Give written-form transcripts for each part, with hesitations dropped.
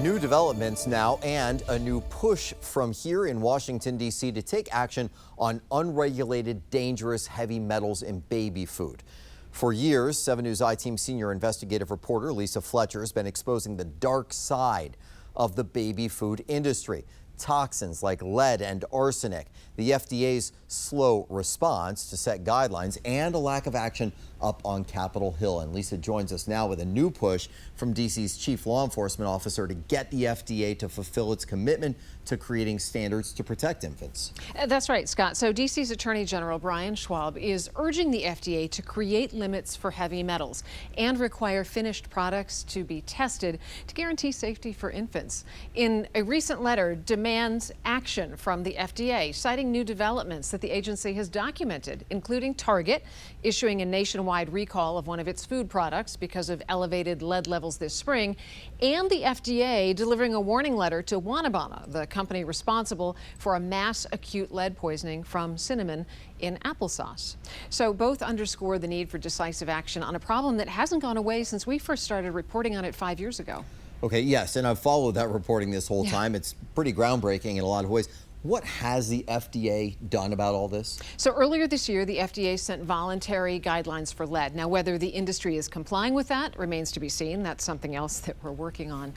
New developments now and a new push from here in Washington, D.C. to take action on unregulated, dangerous heavy metals in baby food. For years, 7 News I-Team senior investigative reporter Lisa Fletcher has been exposing the dark side of the baby food industry. Toxins like lead and arsenic, the FDA's slow response to set guidelines, and a lack of action up on Capitol Hill. And Lisa joins us now with a new push from D.C.'s chief law enforcement officer to get the FDA to fulfill its commitment to creating standards to protect infants. That's right, Scott. So D.C.'s Attorney General Brian Schwalb is urging the FDA to create limits for heavy metals and require finished products to be tested to guarantee safety for infants. In a recent letter, demands action from the FDA, citing new developments that the agency has documented, including Target issuing a nationwide recall of one of its food products because of elevated lead levels this spring, and the FDA delivering a warning letter to Wanabana, the company responsible for a mass acute lead poisoning from cinnamon in applesauce. So both underscore the need for decisive action on a problem that hasn't gone away since we first started reporting on it 5 years ago. Okay, yes, and I've followed that reporting this whole time. It's pretty groundbreaking in a lot of ways. What has the FDA done about all this? So earlier this year, the FDA sent voluntary guidelines for lead. Now, whether the industry is complying with that remains to be seen. That's something else that we're working on.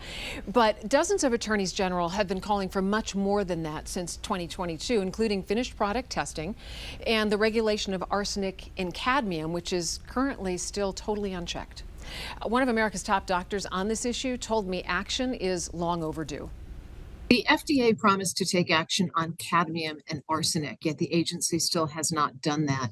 But dozens of attorneys general have been calling for much more than that since 2022, including finished product testing and the regulation of arsenic and cadmium, which is currently still totally unchecked. One of America's top doctors on this issue told me action is long overdue. The FDA promised to take action on cadmium and arsenic, yet the agency still has not done that.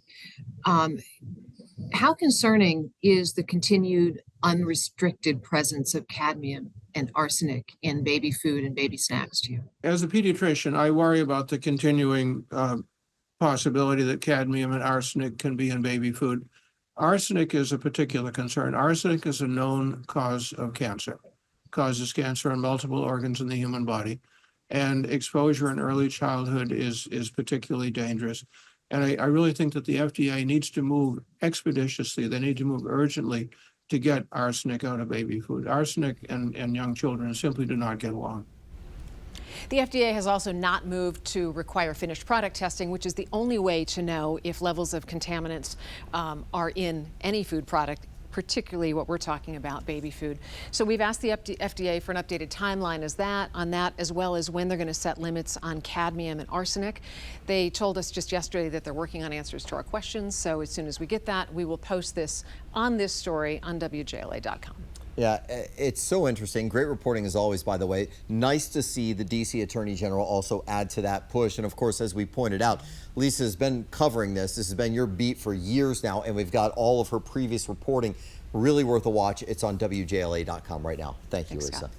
How concerning is the continued unrestricted presence of cadmium and arsenic in baby food and baby snacks to you? As a pediatrician, I worry about the continuing possibility that cadmium and arsenic can be in baby food. Arsenic is a particular concern. Arsenic is a known cause of cancer. Causes cancer in multiple organs in the human body, and exposure in early childhood is particularly dangerous. And I really think that the FDA needs to move expeditiously. They need to move urgently to get arsenic out of baby food. Arsenic and young children simply do not get along. The FDA has also not moved to require finished product testing, which is the only way to know if levels of contaminants are in any food product, particularly what we're talking about, baby food. So we've asked the FDA for an updated timeline on that, as well as when they're going to set limits on cadmium and arsenic. They told us just yesterday that they're working on answers to our questions. So as soon as we get that, we will post this on this story on WJLA.com. Yeah, it's so interesting. Great reporting as always, by the way. Nice to see the D.C. Attorney General also add to that push. And of course, as we pointed out, Lisa has been covering this. This has been your beat for years now, and we've got all of her previous reporting. Really worth a watch. It's on WJLA.com right now. Thanks, Lisa. Scott.